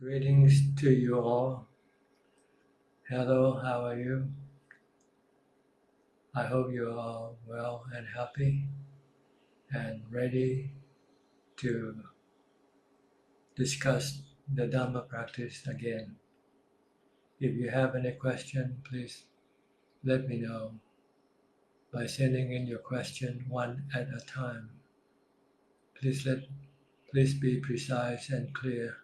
Greetings to you all. Hello, how are you? I hope you are well and happy and ready to discuss the Dhamma practice again. If you have any question, please let me know by sending in your question one at a time. Please be precise and clear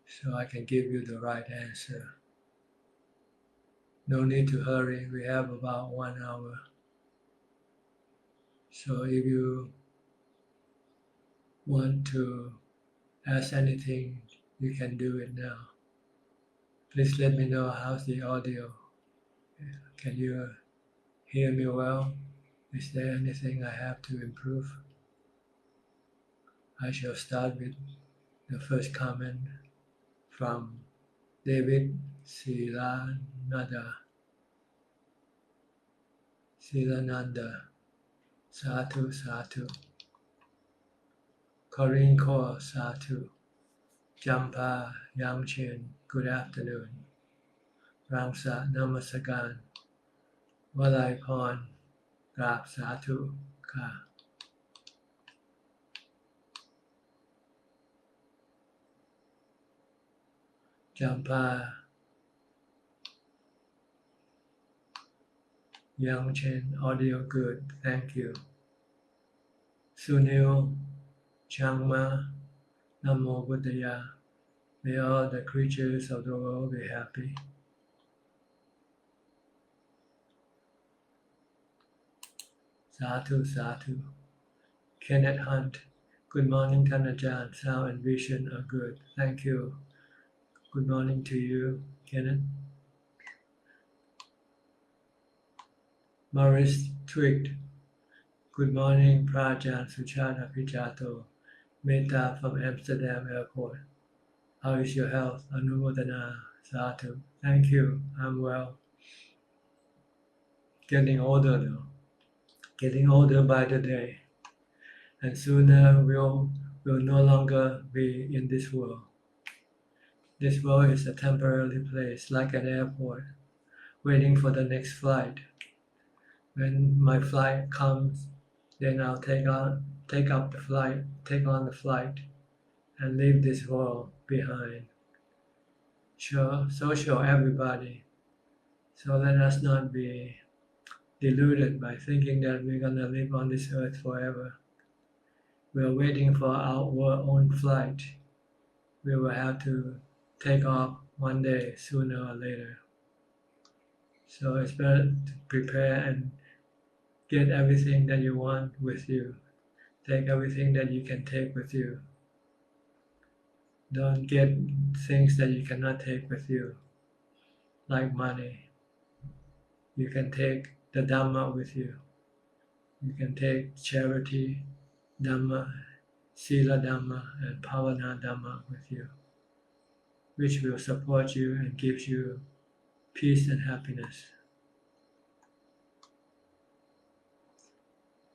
so I can give you the right answer. No need to hurry, we have about 1 hour. So if you want to ask anything, you can do it now. Please let me know how's the audio. Can you hear me well? Is there anything I have to improve? I shall start with the first comment from David Silananda. Satu Satu. Corinne Kaur Satu. Jampa Yangchen, good afternoon. Rangsa Namasagan. Walai Pon, กราบสาธุค่ะJampa Yangchen, audio good, thank you. Sunil Changma, Namo Buddhaya. May all the creatures of the world be happy. Sadhu, sadhu. Kenneth Hunt, good morning, Ajahn. Sound and vision are good. Thank you. Good morning to you, Kenneth. Morris Twig, good morning, Prajan Suchart Abhijato. Metta from Amsterdam Airport. How is your health? Anumodana, sadhu. Thank you. I'm well. Getting older though. Getting older by the day. And sooner we'll no longer be in this world. This world is a temporary place, like an airport, waiting for the next flight. When my flight comes, then I'll take on the flight, and leave this world behind. So shall everybody. So let us not be deluded by thinking that we're gonna live on this earth forever. We are waiting for our own flight. We will have to take off one day, sooner or later. So it's better to prepare and get everything that you want with you. Take everything that you can take with you. Don't get things that you cannot take with you, like money. You can take the Dhamma with you. You can take charity, Dhamma, Sila Dhamma, and Pavana Dhamma with you, which will support you and gives you peace and happiness.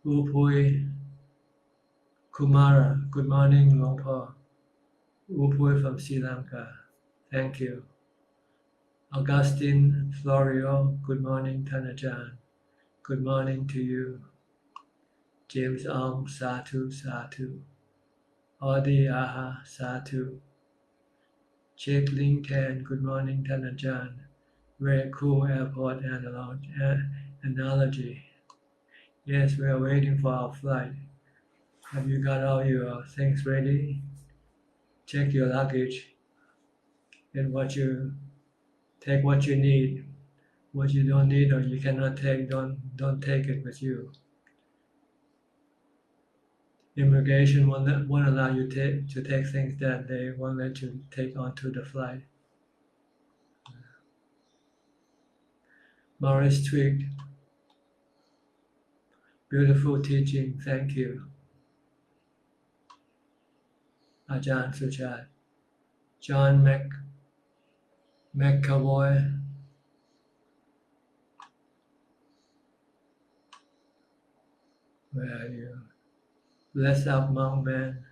Upui Kumara, good morning, Long Po. Upui from Sri Lanka, thank you. Augustine Florio, good morning, Tanajan. Good morning to you. James Ong, Satu, Satu. Audi Aha, Satu. Jake Ling Tan, good morning, Tanajan. Very cool airport analogy. Yes, we are waiting for our flight. Have you got all your things ready? Check your luggage. And take what you need. What you don't need or you cannot take, don't take it with you. Immigration won't allow you to take things that they won't let you take onto the flight. Morris Twig, beautiful teaching, thank you. Ajahn Suchart. John McAvoy, where are you? Bless up, monk man.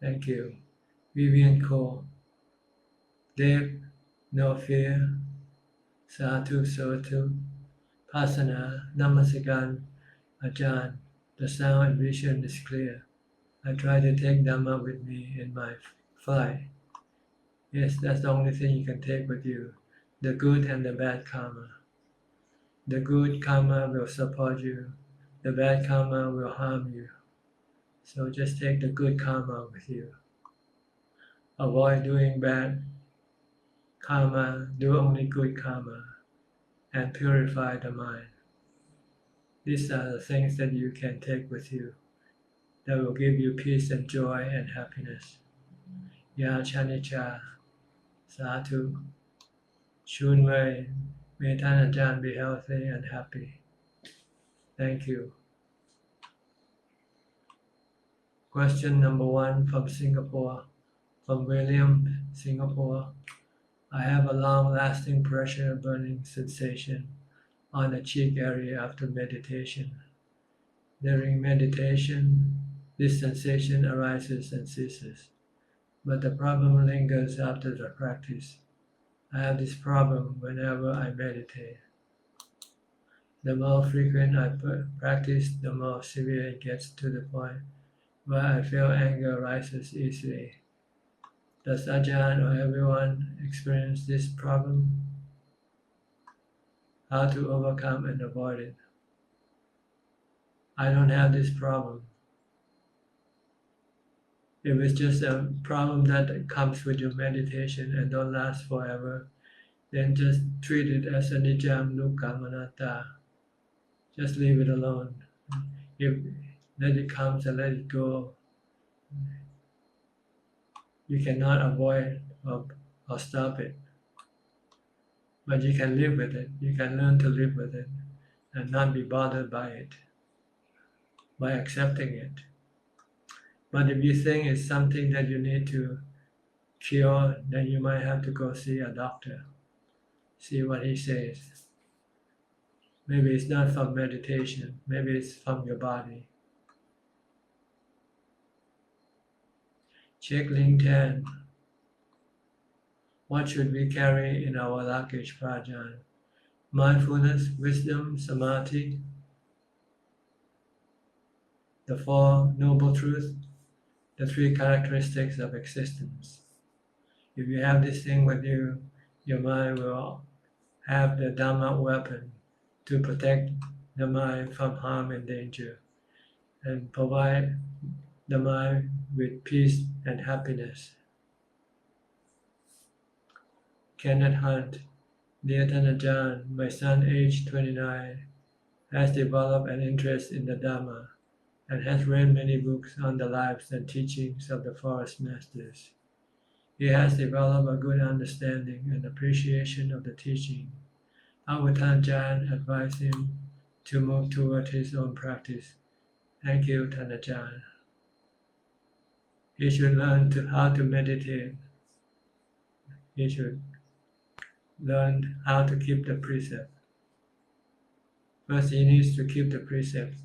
Thank you. Vivian Cole. Deep, no fear. Sadhu, Sadhu. Pasana, Namaskaran, Ajahn. The sound and vision is clear. I try to take Dhamma with me in my flight. Yes, that's the only thing you can take with you. The good and the bad karma. The good karma will support you. The bad karma will harm you. So just take the good karma with you. Avoid doing bad karma, do only good karma, and purify the mind. These are the things that you can take with you that will give you peace and joy and happiness. Ya Chanicha, Sadhu, Shun Wei, may Tan Ajahn be healthy and happy. Thank you. Question number 1 from Singapore, from William, Singapore. I have a long-lasting pressure burning sensation on the cheek area after meditation. During meditation, this sensation arises and ceases, but the problem lingers after the practice. I have this problem whenever I meditate. The more frequent I practice, the more severe it gets to the point where I feel anger rises easily. Does Ajahn or everyone experience this problem? How to overcome and avoid it? I don't have this problem. If it's just a problem that comes with your meditation and don't last forever, then just treat it as a nijam dukkha anatta. Just leave it alone. If let it come and let it go. You cannot avoid or stop it, but you can live with it. You can learn to live with it and not be bothered by it, by accepting it. But if you think it's something that you need to cure, then you might have to go see a doctor, see what he says. Maybe it's not from meditation, maybe it's from your body. Check link 10. What should we carry in our luggage, Prajan? Mindfulness, wisdom, samadhi, the Four Noble Truths, the three characteristics of existence. If you have this thing with you, your mind will have the Dhamma weapon to protect the mind from harm and danger and provide the mind with peace and happiness. Kenneth Hunt, dear Ajahn, my son aged 29 has developed an interest in the Dhamma and has read many books on the lives and teachings of the forest masters. He has developed a good understanding and appreciation of the teaching. How would Ajahn advise him to move toward his own practice? Thank you, Ajahn. He should learn how to meditate. He should learn how to keep the precept. First, he needs to keep the precepts,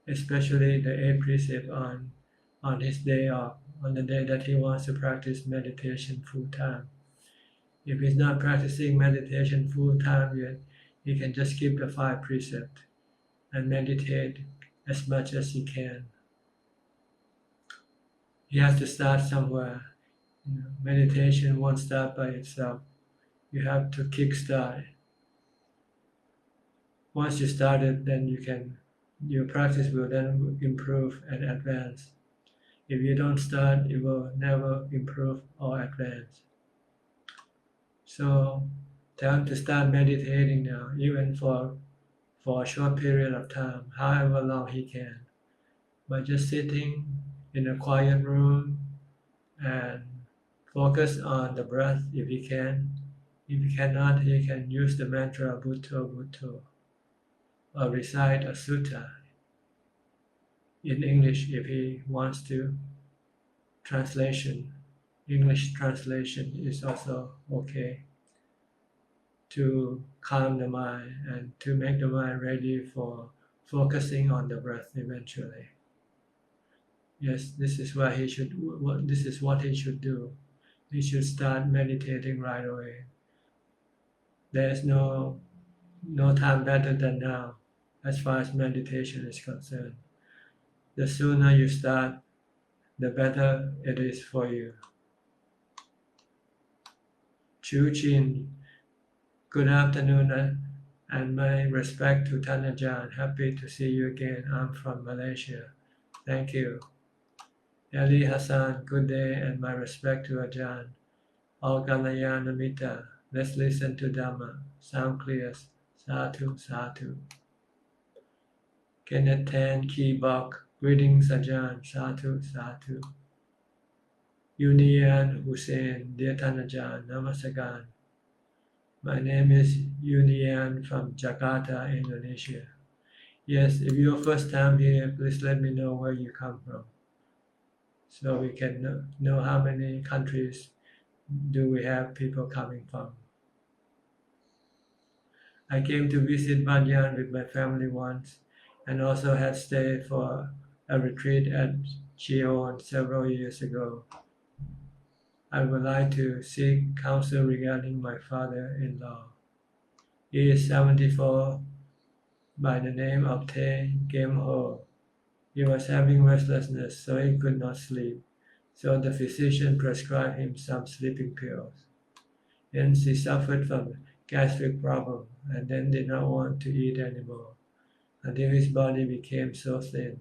especially the 8 precepts on his day off, on the day that he wants to practice meditation full time. If he's not practicing meditation full time yet, he can just keep the 5 precepts and meditate as much as he can. He has to start somewhere. Meditation won't start by itself. You have to kickstart. Once you start it, then your practice will then improve and advance. If you don't start, it will never improve or advance. So time to start meditating now, even for a short period of time, however long he can. By just sitting in a quiet room and focus on the breath if he can. If he cannot, he can use the mantra Bhutto Bhutto or recite a sutta in English if he wants to. English translation is also okay to calm the mind and to make the mind ready for focusing on the breath eventually. Yes, this is what he should do. he should start meditating right away. There is no time better than now as far as meditation is concerned. The sooner you start, the better it is for you. Chu Chin, good afternoon and my respect to Tan Ajahn. Happy to see you again. I'm from Malaysia. Thank you. Ali Hassan, good day and my respect to Ajahn. All Kalyana let's listen to Dhamma. Sound clear. Sadhu, sadhu. Kenneth Tan Kibok, greetings Ajahn. Sadhu, sadhu. Unian Hussein, dear Tan Ajahn, Namaskaran. My name is Unian from Jakarta, Indonesia. Yes, if you're first time here, please let me know where you come from, so we can know how many countries do we have people coming from. I came to visit Wat Yan with my family once, and also had stayed for a retreat at Cheon several years ago. I would like to seek counsel regarding my father-in-law. He is 74, by the name of Tae Game Ho. He was having restlessness, so he could not sleep. So the physician prescribed him some sleeping pills. Hence he suffered from gastric problem and then did not want to eat anymore until his body became so thin.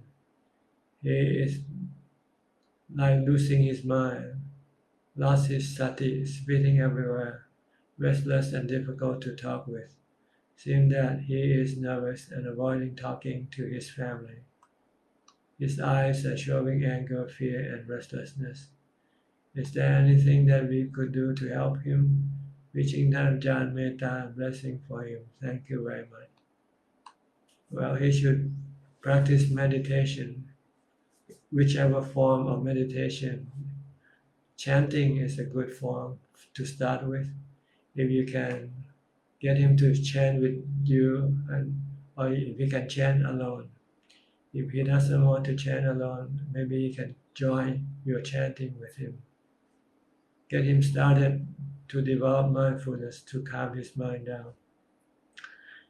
He is like losing his mind, lost his sati, spitting everywhere, restless and difficult to talk with. Seems that he is nervous and avoiding talking to his family. His eyes are showing anger, fear, and restlessness. Is there anything that we could do to help him? Wishing Ajahn Metta and blessing for him. Thank you very much. Well, he should practice meditation, whichever form of meditation. Chanting is a good form to start with. If you can get him to chant with you, or if he can chant alone. If he doesn't want to chant alone, maybe you can join your chanting with him. Get him started to develop mindfulness to calm his mind down.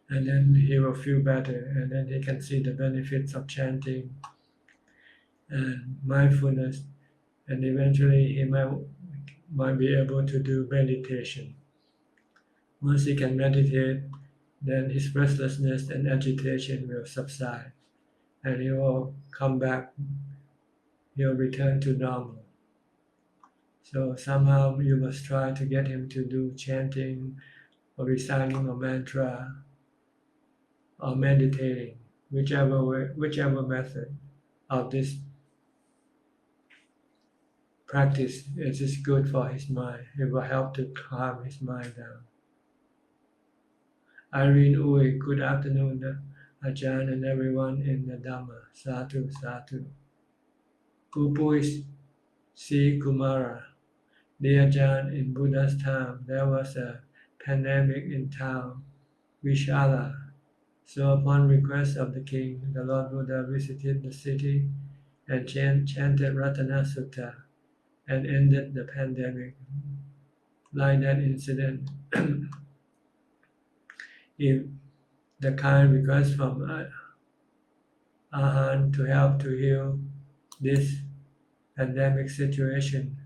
And then he will feel better, and then he can see the benefits of chanting and mindfulness, and eventually he might be able to do meditation. Once he can meditate, then his restlessness and agitation will subside, and he will come back, he'll return to normal. So somehow you must try to get him to do chanting or reciting a mantra or meditating, whichever method of this practice is good for his mind. It will help to calm his mind down. Irene Uy, good afternoon, Ajahn and everyone in the Dhamma. Sadhu, sadhu. Pupuis C. Kumara, dear Ajahn, in Buddha's time, there was a pandemic in town, Vishala. So upon request of the king, the Lord Buddha visited the city and chanted Ratana Sutta and ended the pandemic. Like that incident, if the kind request from Ajahn to help to heal this pandemic situation,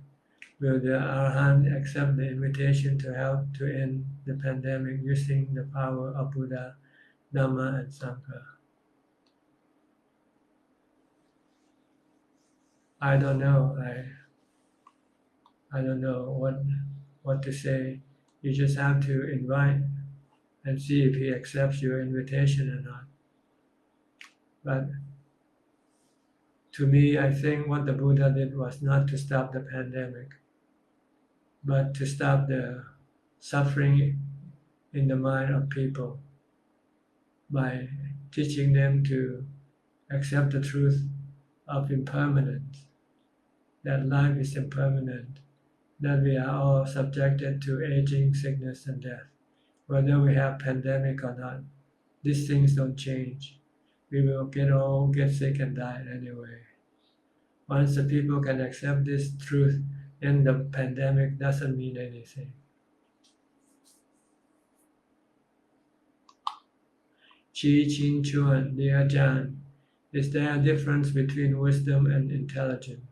will the Arahant accept the invitation to help to end the pandemic using the power of Buddha, Dhamma, and Sangha? I don't know. I don't know what to say. You just have to invite and see if he accepts your invitation or not. But to me, I think what the Buddha did was not to stop the pandemic, but to stop the suffering in the mind of people by teaching them to accept the truth of impermanence, that life is impermanent, that we are all subjected to aging, sickness, and death. Whether we have pandemic or not, these things don't change. We will get old, get sick, and die anyway. Once the people can accept this truth, And the pandemic doesn't mean anything. Chi Chin Chuan, dear Ajahn, is there a difference between wisdom and intelligence?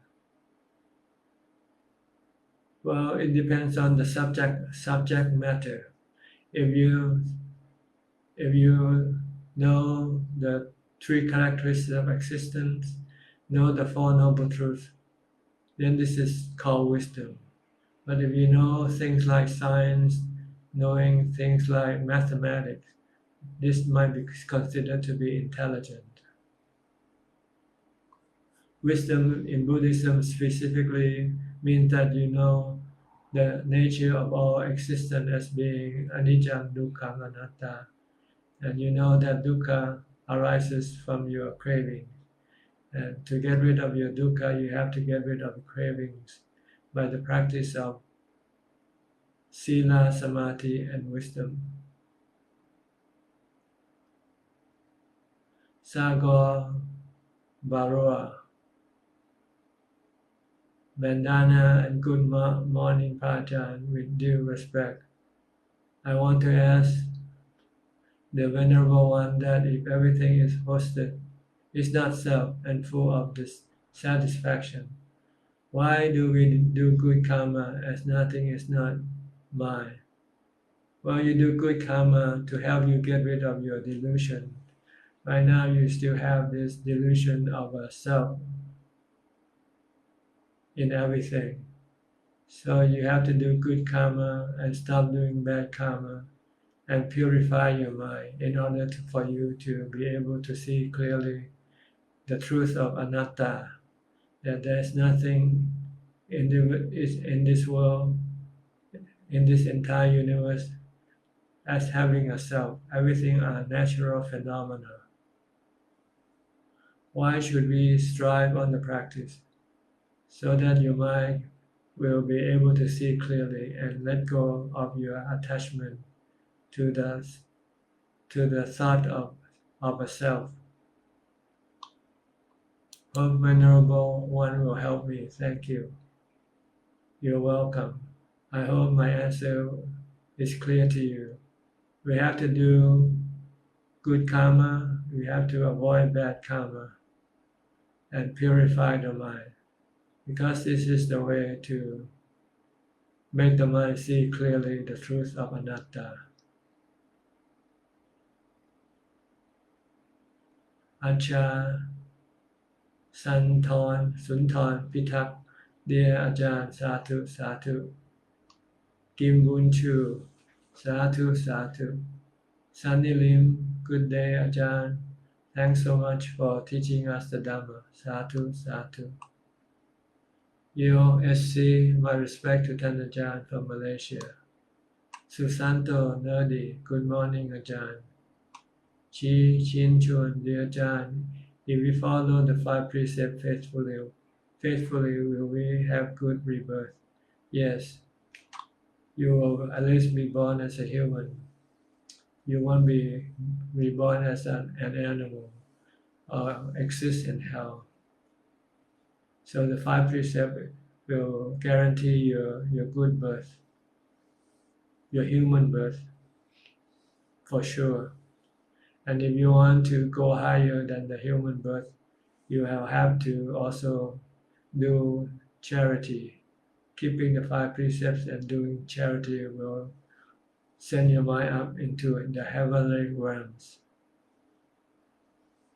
Well, it depends on the subject matter. If you know the three characteristics of existence, know the Four Noble Truths, then this is called wisdom. But if you know things like science, knowing things like mathematics, this might be considered to be intelligent. Wisdom in Buddhism specifically means that you know the nature of all existence as being anicca, dukkha, anatta, and you know that dukkha arises from your craving. And to get rid of your dukkha, you have to get rid of cravings by the practice of sila, samadhi, and wisdom. Sagor Baroa, Bandana, and good morning, Pajan, with due respect. I want to ask the Venerable One that if everything is hosted, is not self, and full of dissatisfaction, why do we do good karma as nothing is not mine? Well, you do good karma to help you get rid of your delusion. Right now, you still have this delusion of a self in everything. So you have to do good karma and stop doing bad karma and purify your mind in order for you to be able to see clearly the truth of anatta, that there is nothing in this world, in this entire universe, as having a self. Everything are natural phenomena. Why should we strive on the practice? So that your mind will be able to see clearly and let go of your attachment to the thought of a self. Hope Venerable One will help me. Thank you. You're welcome. I hope my answer is clear to you. We have to do good karma, we have to avoid bad karma and purify the mind, because this is the way to make the mind see clearly the truth of anatta. Acha Sunthorn Pitak, dear Ajahn, Sadhu, Sadhu. Kim Bun Chu, Sadhu, Sadhu. Sunny Lim, good day, Ajahn. Thanks so much for teaching us the Dhamma. Sadhu, Sadhu. Yo SC, my respect to Tan Ajahn from Malaysia. Susanto Nerdy, good morning, Ajahn. Chi Chin Chun, dear Ajahn, if we follow the 5 precepts faithfully, will we have good rebirth? Yes, you will at least be born as a human. You won't be reborn as an animal or exist in hell. So the 5 precepts will guarantee your good birth, your human birth, for sure. And if you want to go higher than the human birth, you will have to also do charity. Keeping the 5 precepts and doing charity will send your mind up into the heavenly realms.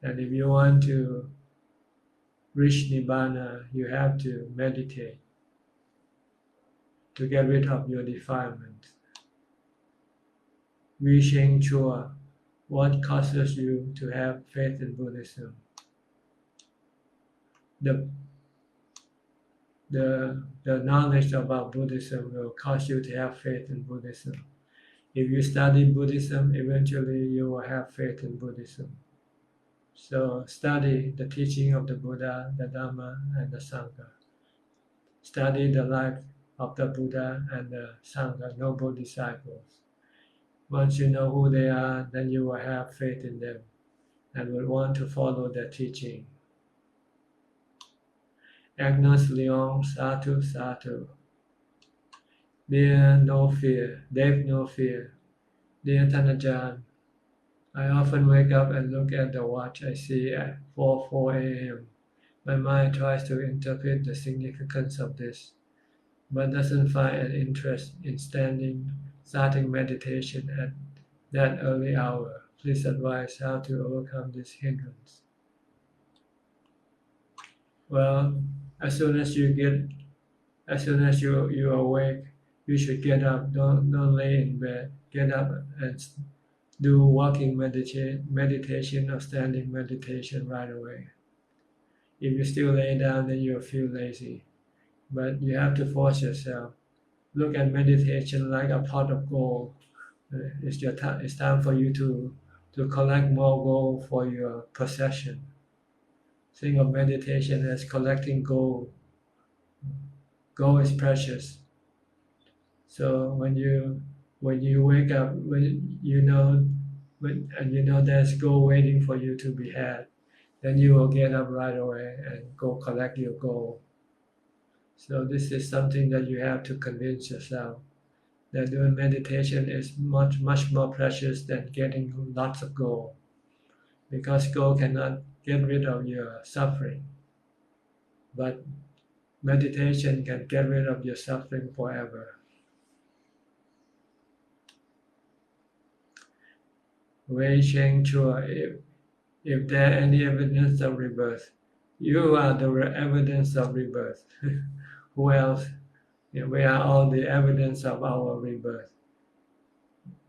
And if you want to reach Nibbana, you have to meditate to get rid of your defilement. Vi Sheng Chua, what causes you to have faith in Buddhism? The knowledge about Buddhism will cause you to have faith in Buddhism. If you study Buddhism, eventually you will have faith in Buddhism. So study the teaching of the Buddha, the Dhamma, and the Sangha. Study the life of the Buddha and the Sangha, noble disciples. Once you know who they are, then you will have faith in them and will want to follow their teaching. Agnes Leon, Sadhu, Sadhu. Dear No Fear, Dave No Fear, dear Tanajan, I often wake up and look at the watch I see at 4 a.m. My mind tries to interpret the significance of this, but doesn't find an interest in starting meditation at that early hour. Please advise how to overcome this hindrance. Well, as soon as you awake, you should get up. Don't lay in bed. Get up and do walking meditation or standing meditation right away. If you still lay down, then you'll feel lazy. But you have to force yourself. Look at meditation like a pot of gold. It's time for you to collect more gold for your possession. Think of meditation as collecting gold. Gold is precious. So when you wake up, when you know there's gold waiting for you to be had, then you will get up right away and go collect your gold. So this is something that you have to convince yourself that doing meditation is much more precious than getting lots of gold, because gold cannot get rid of your suffering, but meditation can get rid of your suffering forever. Wei Cheng Chua, if there any evidence of rebirth, you are the evidence of rebirth. Who else? We are all the evidence of our rebirth.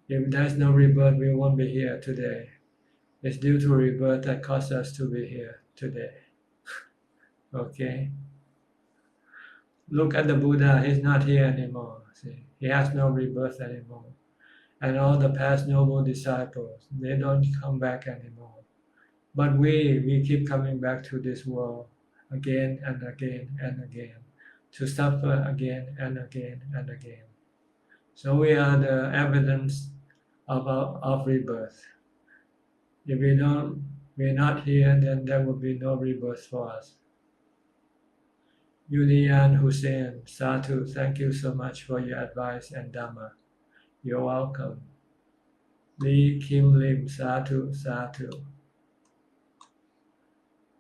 If there's no rebirth, we won't be here today. It's due to rebirth that caused us to be here today. Okay? Look at the Buddha, he's not here anymore. See? He has no rebirth anymore. And all the past noble disciples, they don't come back anymore. But we keep coming back to this world again and again and again, to suffer again and again and again. So we are the evidence of rebirth. If we're not here, then there will be no rebirth for us. Yulian Hussein, Sadhu, thank you so much for your advice and Dhamma. You're welcome. Lee Kim Lim, Sadhu, Sadhu.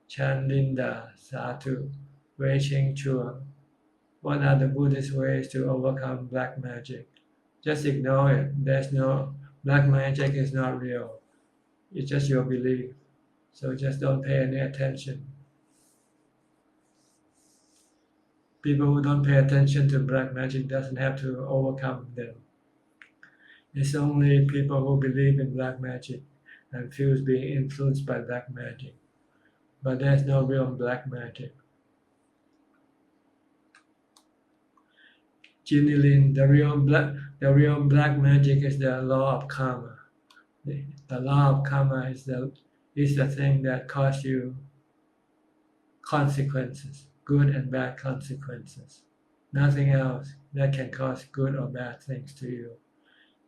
Chan Linda, Sadhu. Wei Cheng Chua. What are the Buddhist ways to overcome black magic? Just ignore it. There's no black magic is not real. It's just your belief. So just don't pay any attention. People who don't pay attention to black magic doesn't have to overcome them. It's only people who believe in black magic and feels being influenced by black magic. But there's no real black magic. Ginny Lin, the real black magic is the law of karma. The law of karma is the thing that causes you consequences, good and bad consequences. Nothing else that can cause good or bad things to you.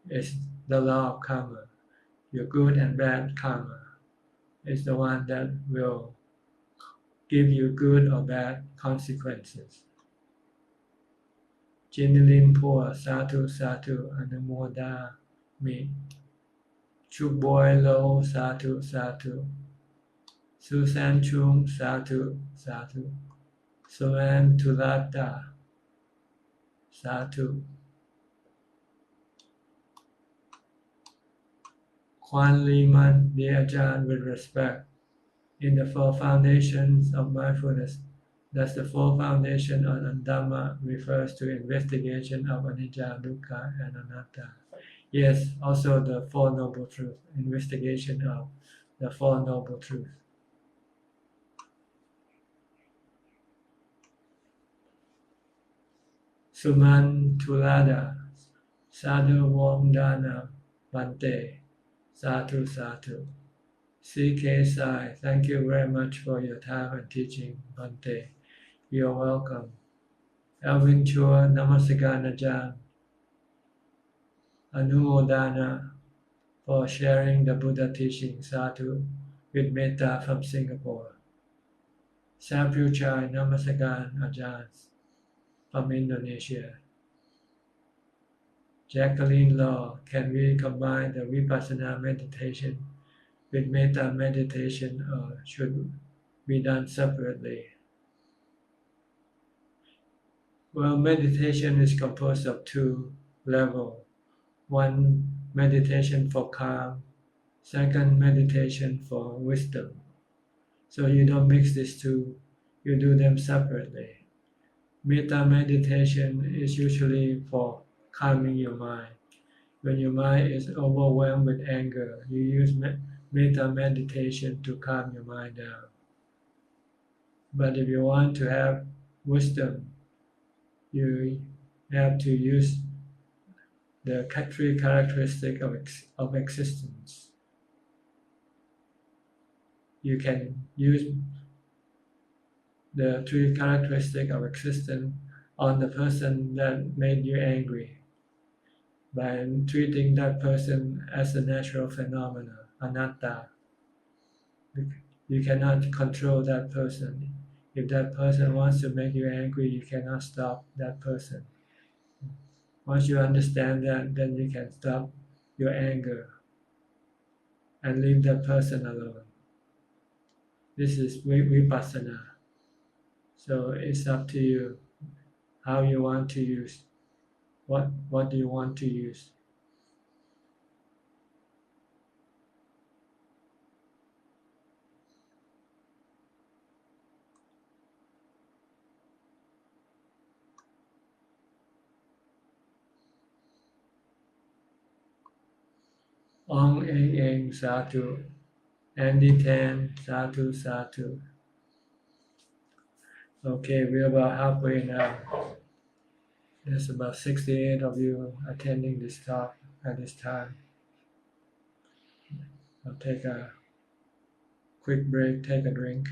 It's the law of karma. Your good and bad karma is the one that will give you good or bad consequences. Jinilin Poor, Satu Satu, Anamoda Mi. Chuboy Lo, Satu Satu. Susan Chung, Satu Satu. Suan Tulata, Satu. Kwan Liman, dear Ajahn, with respect, in the four foundations of mindfulness, thus the four foundation on Dhamma refers to investigation of anicca, dukkha, and anatta. Yes, also the Four Noble Truths, investigation of the Four Noble Truths. Suman Tulada, Sadhu Wongdana Bante, Sadhu Sadhu. C.K. Sai, thank you very much for your time and teaching, Bante. You're welcome. Alvin Chua, Namaskar Ajahn. Anumodana for sharing the Buddha teaching, Sadhu, with Metta from Singapore. Sampyu Chai, Namaskar Ajahn from Indonesia. Jacqueline Law, can we combine the Vipassana meditation with Metta meditation or should be done separately? Well, meditation is composed of two levels. One, meditation for calm. Second, meditation for wisdom. So you don't mix these two, you do them separately. Metta meditation is usually for calming your mind. When your mind is overwhelmed with anger, you use metta meditation to calm your mind down. But if you want to have wisdom, you have to use the three characteristics of existence. You can use the three characteristics of existence on the person that made you angry by treating that person as a natural phenomena, anatta. You cannot control that person. If that person wants to make you angry, you cannot stop that person. Once you understand that, then you can stop your anger and leave that person alone. This is vipassana. So it's up to you how you want to use. What do you want to use? Ong Eng Eng Satu. Andy Tan Satu Satu. Okay, we're about halfway now. There's about 68 of you attending this talk at this time. I'll take a quick break, take a drink.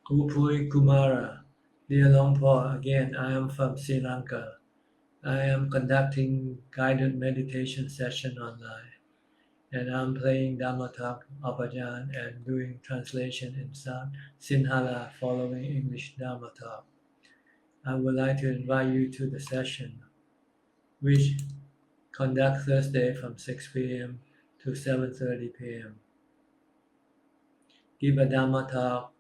Kupui Kumara, dear Longpo, again, I am from Sri Lanka. I am conducting guided meditation session online, and I'm playing Dhamma talk of Ajahn and doing translation in Sinhala following English Dhamma talk. I would like to invite you to the session, which conduct Thursday from 6 p.m. to 7:30 p.m. Give a Dhamma talk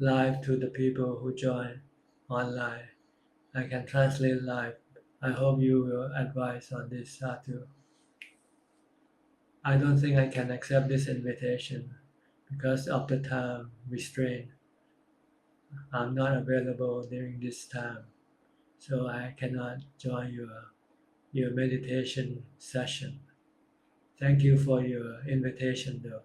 live to the people who join online. I can translate live. I hope you will advise on this, Satu. I don't think I can accept this invitation because of the time restraint. I'm not available during this time, so I cannot join your meditation session. Thank you for your invitation, though.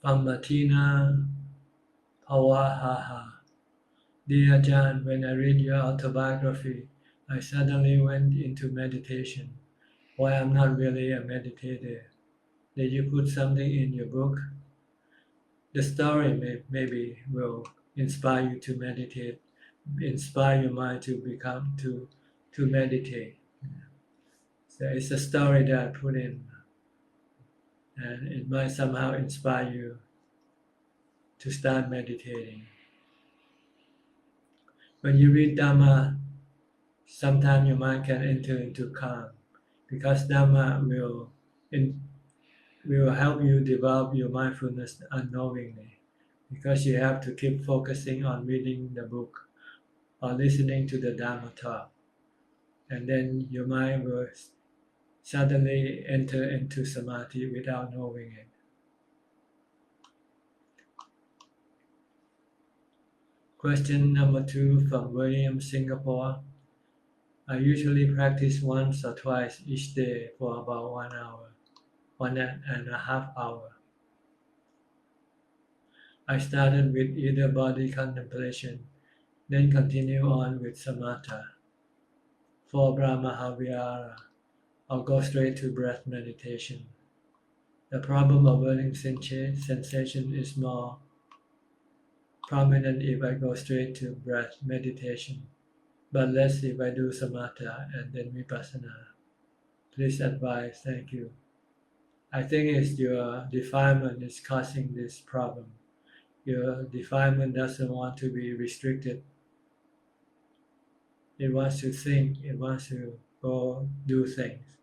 From Martina Pawahaha. Dear Ajahn, when I read your autobiography, I suddenly went into meditation. Why I'm not really a meditator? Did you put something in your book? The story maybe will inspire you to meditate, inspire your mind to become to meditate. So it's a story that I put in, and it might somehow inspire you to start meditating. When you read Dhamma, sometimes your mind can enter into calm because Dhamma will help you develop your mindfulness unknowingly because you have to keep focusing on reading the book or listening to the Dhamma talk, and then your mind will suddenly enter into samadhi without knowing it. Question number 2 from William, Singapore. I usually practice once or twice each day for about 1 hour, 1.5 hours. I started with either body contemplation, then continue on with samatha. for Brahmahavihara or go straight to breath meditation. The problem of burning sensation is more prominent if I go straight to breath meditation, but less if I do samatha and then vipassana. Please advise, thank you. I think it's your defilement is causing this problem. Your defilement doesn't want to be restricted. It wants to think, it wants to go do things.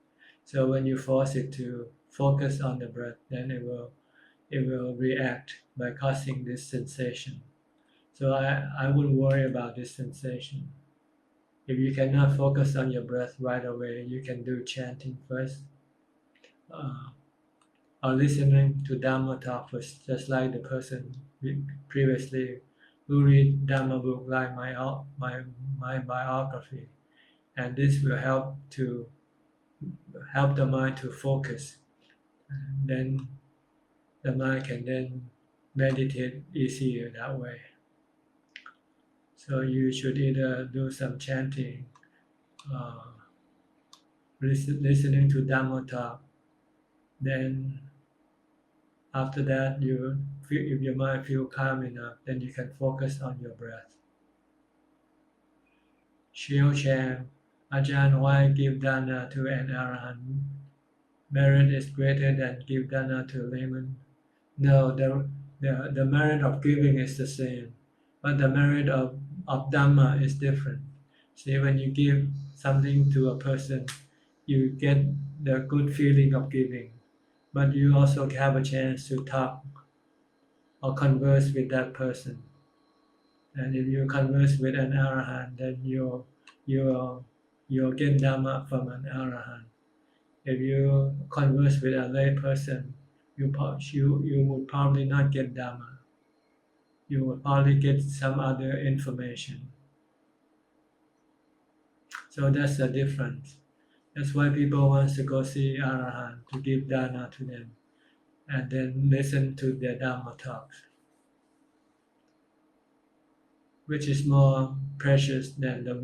So when you force it to focus on the breath, then it will react by causing this sensation. So I wouldn't worry about this sensation. If you cannot focus on your breath right away, you can do chanting first, or listening to Dhamma talk first, just like the person previously who read Dhamma book like my biography, and this will help the mind to focus. And then the mind can then meditate easier that way. So you should either do some chanting, listening to Dhamma talk, then after that, if your mind feels calm enough, then you can focus on your breath. Xiao Chang, Ajahn, why give dana to an arahant? Merit is greater than give dana to layman. No, the merit of giving is the same, but the merit of Dhamma is different. See, when you give something to a person, you get the good feeling of giving, but you also have a chance to talk or converse with that person. And if you converse with an arahant, then you'll get Dhamma from an arahant. If you converse with a lay person, you would probably not get Dhamma. You will probably get some other information. So that's the difference. That's why people want to go see arahant to give dana to them, and then listen to their Dhamma talks, which is more precious than the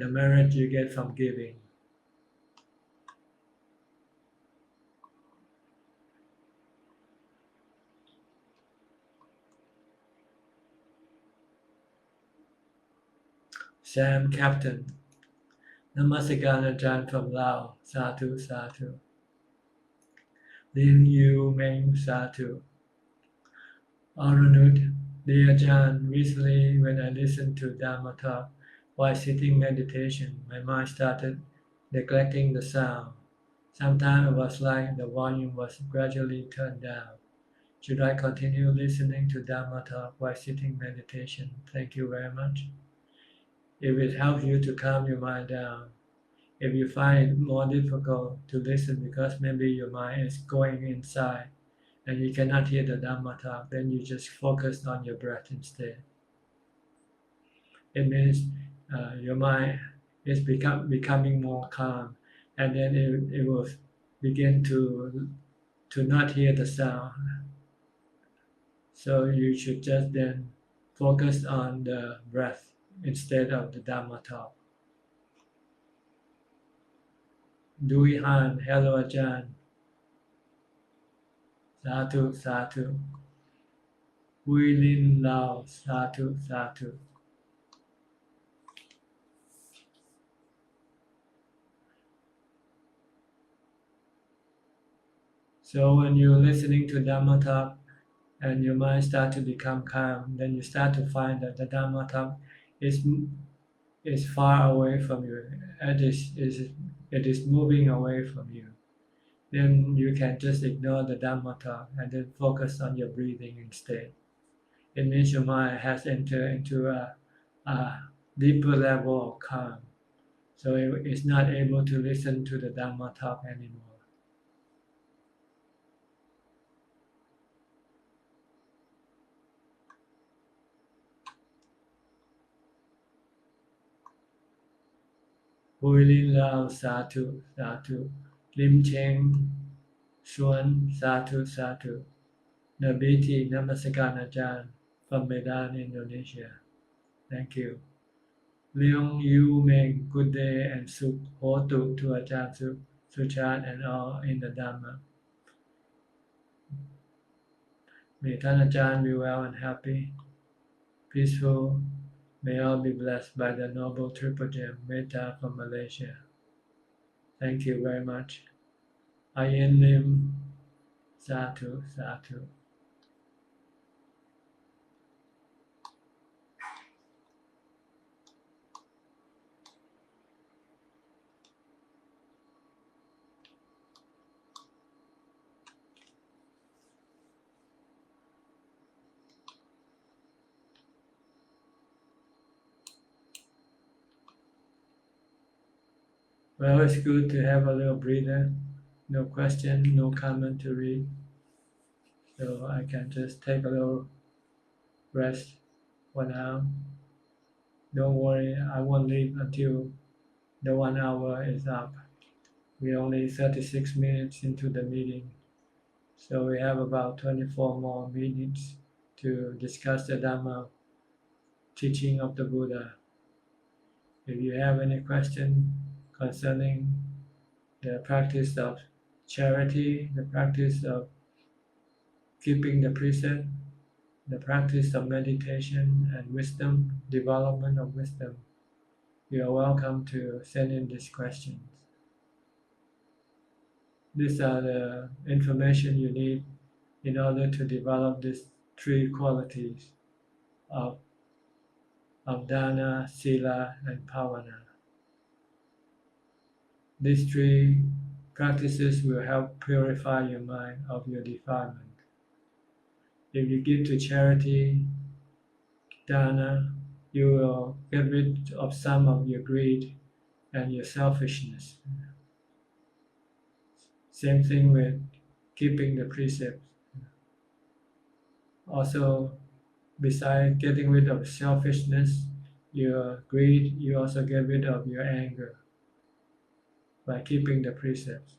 merit you get from giving. Sam Captain, Namaskaran Ajahn from Laos, Sadhu Sadhu. Lin Yu Meng Sadhu. Aranut, dear Ajahn, recently when I listened to Dhamma talk while sitting meditation, my mind started neglecting the sound. Sometimes it was like the volume was gradually turned down. Should I continue listening to Dhamma talk while sitting meditation? Thank you very much. If it helps you to calm your mind down, if you find it more difficult to listen because maybe your mind is going inside and you cannot hear the Dhamma talk, then you just focus on your breath instead. It means your mind is becoming more calm, and then it will begin to not hear the sound. So you should just then focus on the breath instead of the Dhamma talk. Dui Han, hello Ajahn. Sadhu, Sadhu. Hui Lin Lao, Sadhu, Sadhu. So when you're listening to Dhamma talk and your mind starts to become calm, then you start to find that the Dhamma talk is far away from you. It is moving away from you. Then you can just ignore the Dhamma talk and then focus on your breathing instead. It means your mind has entered into a deeper level of calm. So it is not able to listen to the Dhamma talk anymore. Hui Lin Lao, Sadhu, Sadhu. Lim Cheng Xuan, Sadhu, Sadhu. Nabiti Namaskaran Ajahn from Medan, Indonesia. Thank you. Leong Yu Meng, good day, and Suk Ho Tu to Ajahn Suchart and all in the Dhamma. Mayท่านAjahn be well and happy, peaceful. May all be blessed by the Noble Triple Gem, Metta from Malaysia. Thank you very much. Ayen Lim, Satu, Satu. Well, it's good to have a little breather. No question, no comment to read. So I can just take a little rest for now. Don't worry, I won't leave until the 1 hour is up. We're only 36 minutes into the meeting. So we have about 24 more minutes to discuss the Dhamma teaching of the Buddha. If you have any question concerning the practice of charity, the practice of keeping the precept, the practice of meditation and wisdom, development of wisdom, you are welcome to send in these questions. These are the information you need in order to develop these three qualities of dana, sila, and pavana. These three practices will help purify your mind of your defilement. If you give to charity, dana, you will get rid of some of your greed and your selfishness. Same thing with keeping the precepts. Also, besides getting rid of selfishness, your greed, you also get rid of your anger by keeping the precepts.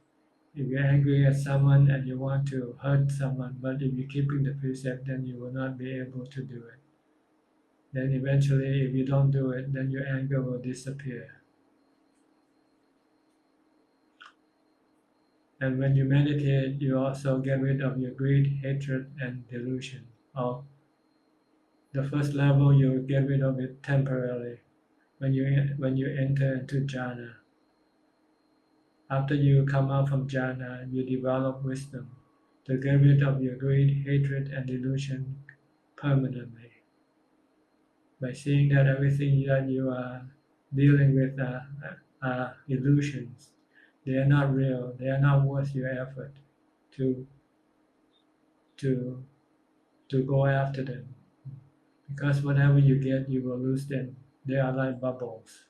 If you're angry at someone and you want to hurt someone, but if you're keeping the precept, then you will not be able to do it. Then eventually, if you don't do it, then your anger will disappear. And when you meditate, you also get rid of your greed, hatred, and delusion. Or the first level, you get rid of it temporarily when you enter into jhana. After you come out from jhana, you develop wisdom to get rid of your greed, hatred, and delusion permanently. By seeing that everything that you are dealing with are illusions, they are not real, they are not worth your effort to go after them. Because whatever you get, you will lose them. They are like bubbles.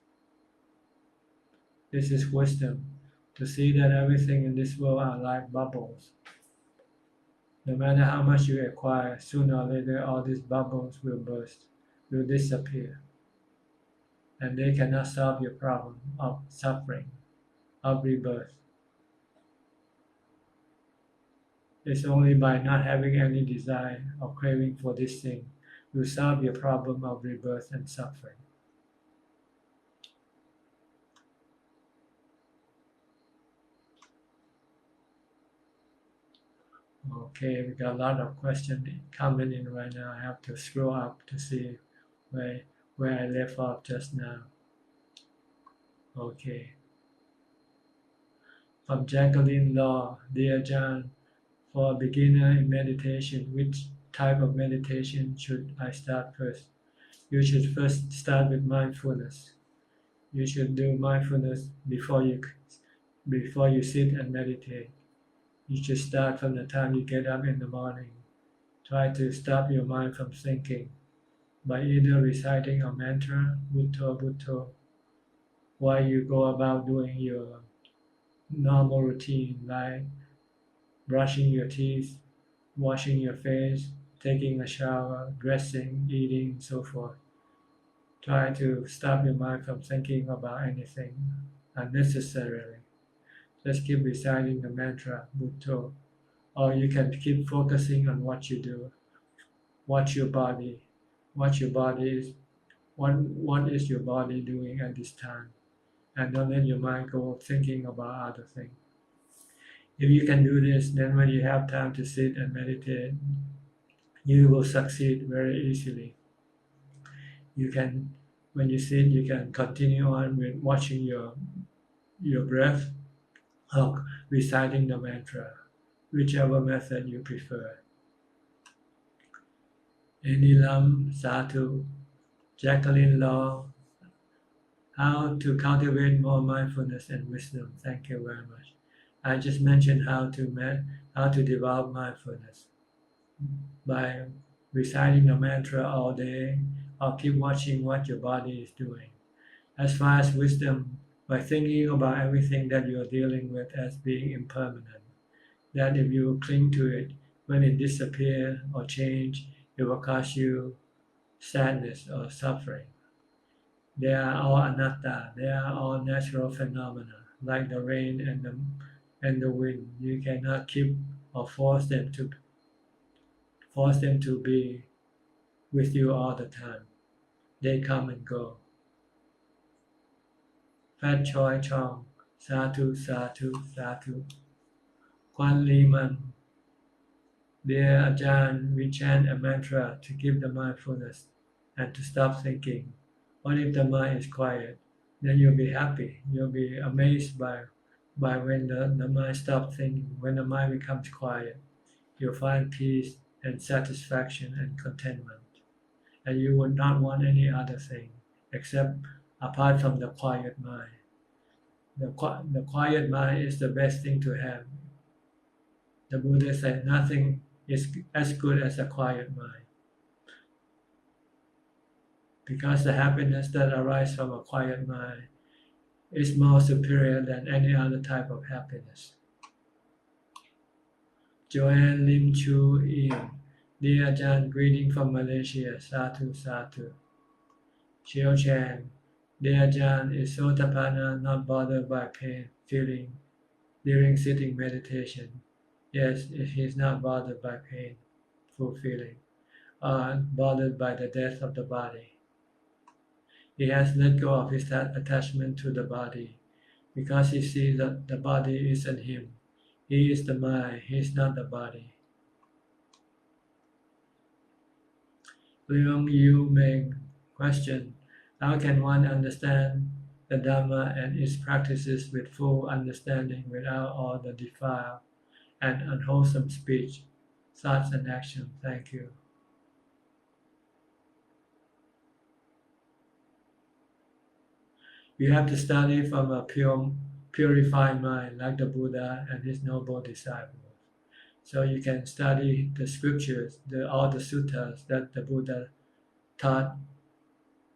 This is wisdom, to see that everything in this world are like bubbles. No matter how much you acquire, sooner or later all these bubbles will burst, will disappear. And they cannot solve your problem of suffering, of rebirth. It's only by not having any desire or craving for this thing will solve your problem of rebirth and suffering. Okay, we got a lot of questions coming in right now. I have to scroll up to see where I left off just now. Okay. From Jacqueline Law, dear Ajahn, for a beginner in meditation, which type of meditation should I start first? You should first start with mindfulness. You should do mindfulness before you sit and meditate. You should start from the time you get up in the morning. Try to stop your mind from thinking by either reciting a mantra, Bhutto, Bhutto, while you go about doing your normal routine like brushing your teeth, washing your face, taking a shower, dressing, eating, so forth. Try to stop your mind from thinking about anything unnecessarily. Just keep reciting the mantra, Bhutto, or you can keep focusing on what you do. Watch your body. Watch your body what is your body doing at this time, and don't let your mind go thinking about other things. If you can do this, then when you have time to sit and meditate, you will succeed very easily. You can, when you sit, you can continue on with watching your breath or reciting the mantra, whichever method you prefer. Enilam Satu, Jacqueline Law, how to cultivate more mindfulness and wisdom. Thank you very much. I just mentioned how to develop mindfulness by reciting a mantra all day or keep watching what your body is doing. As far as wisdom, by thinking about everything that you are dealing with as being impermanent, that if you cling to it, when it disappears or change, it will cause you sadness or suffering. They are all anatta, they are all natural phenomena, like the rain and the wind. You cannot keep or force them to be with you all the time. They come and go. Fat Choi Chong, Satu, Satu, Satu. Kwan Li Man, dear Ajahn, we chant a mantra to keep the mindfulness and to stop thinking. What if the mind is quiet? Then you'll be happy. You'll be amazed by when the mind stops thinking. When the mind becomes quiet, you'll find peace and satisfaction and contentment. And you would not want any other thing except apart from the quiet mind. The quiet mind is the best thing to have. The Buddha said nothing is as good as a quiet mind. Because the happiness that arises from a quiet mind is more superior than any other type of happiness. Joanne Lim Chu Yin, dear Ajahn, greeting from Malaysia, Satu Satu. Chiao Chan, dear Ajahn, is Sotapanna not bothered by pain, feeling during sitting meditation? Yes, if he is not bothered by pain, full feeling, or bothered by the death of the body. He has let go of his attachment to the body because he sees that the body isn't him. He is the mind, he is not the body. Leung Yu Meng, question, how can one understand the Dhamma and its practices with full understanding without all the defiled and unwholesome speech, thoughts and action? Thank you. You have to study from a purified mind like the Buddha and his noble disciples. So you can study the scriptures, all the suttas that the Buddha taught,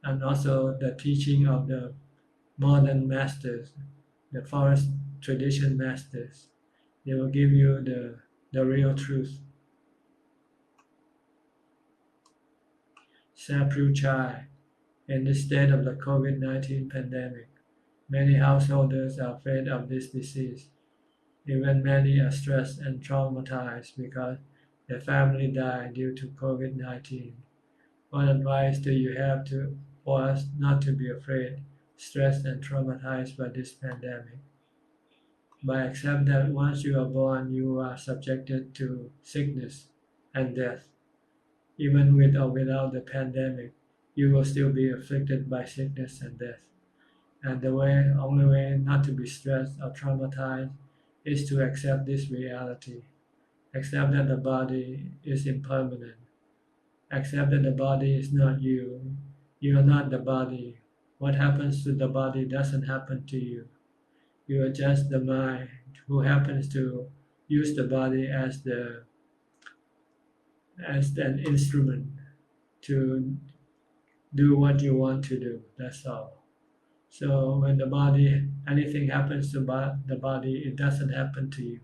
and also the teaching of the modern masters, the forest tradition masters. They will give you the real truth. Sapru Chai, in the state of the COVID-19 pandemic, many householders are afraid of this disease. Even many are stressed and traumatized because their family died due to COVID-19. What advice do you have for us not to be afraid, stressed, and traumatized by this pandemic? By accept that once you are born, you are subjected to sickness and death. Even with or without the pandemic, you will still be afflicted by sickness and death. And the only way not to be stressed or traumatized is to accept this reality. Accept that the body is impermanent. Accept that the body is not you. You are not the body. What happens to the body doesn't happen to you. You are just the mind who happens to use the body as an instrument to do what you want to do. That's all. So when anything happens to the body, it doesn't happen to you.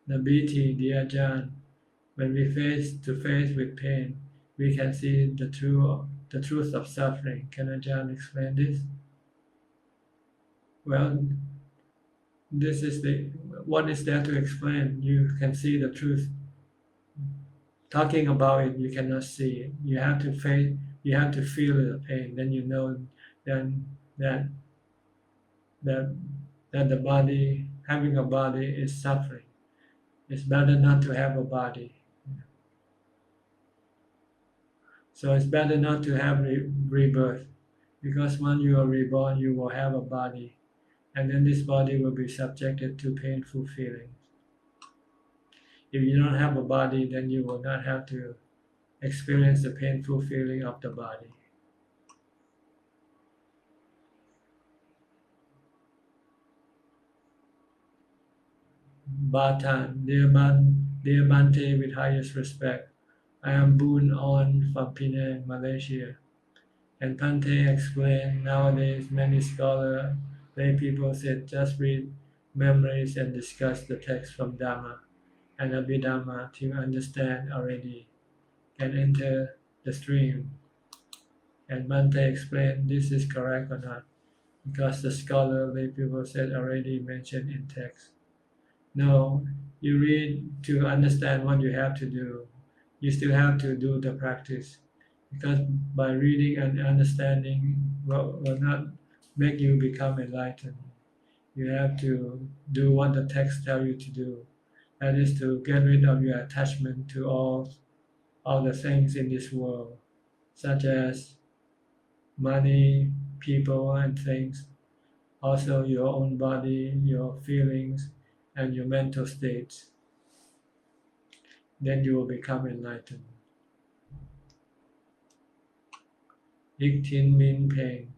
The BT, the Ajahn, when we face to face with pain, we can see the truth of suffering. Can Ajahn explain this? Well, this is what is there to explain? You can see the truth. Talking about it, you cannot see it. You have to face. You have to feel the pain. Then you know then that that that the body, having a body, is suffering. It's better not to have a body. So it's better not to have rebirth, because when you are reborn, you will have a body, and then this body will be subjected to painful feelings. If you don't have a body, then you will not have to experience the painful feeling of the body. Batan, dear Bante, with highest respect, I am Boon On from Penang, Malaysia. And Bante explained, nowadays many scholars, lay people said just read memories and discuss the text from Dhamma and Abhidhamma to understand already, can enter the stream. And Bante explained this is correct or not, because the scholar lay people said already mentioned in text. No, you read to understand what you have to do. You still have to do the practice, because by reading and understanding will not make you become enlightened. You have to do what the text tell you to do. That is to get rid of your attachment to all the things in this world, such as money, people, and things. Also your own body, your feelings, and your mental states. Then you will become enlightened. Ik Tin Min Peng.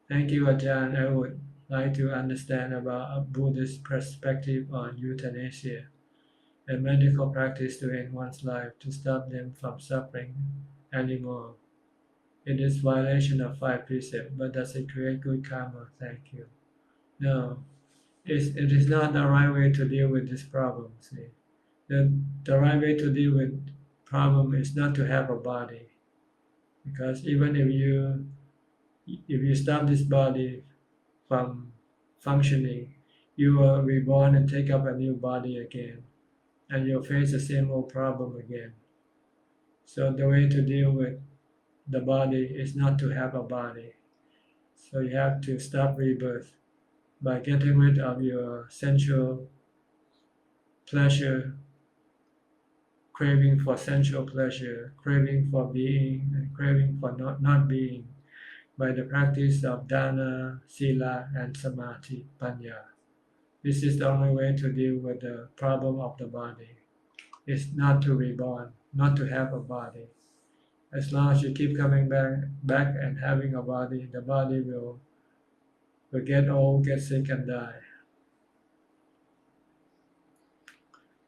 Thank you, Ajahn. I would like to understand about a Buddhist perspective on euthanasia, a medical practice to end one's life to stop them from suffering anymore. It is violation of 5 precepts, but does it create good karma? Thank you. No, it is not the right way to deal with this problem. See, the right way to deal with problem is not to have a body, because even if you stop this body from functioning, you will reborn and take up a new body again, and you'll face the same old problem again. So the way to deal with the body is not to have a body. So you have to stop rebirth by getting rid of your sensual pleasure, craving for sensual pleasure, craving for being, and craving for not being, by the practice of dana, sila, and samadhi, panya. This is the only way to deal with the problem of the body. It's not to reborn, not to have a body. As long as you keep coming back and having a body, the body will get old, get sick, and die.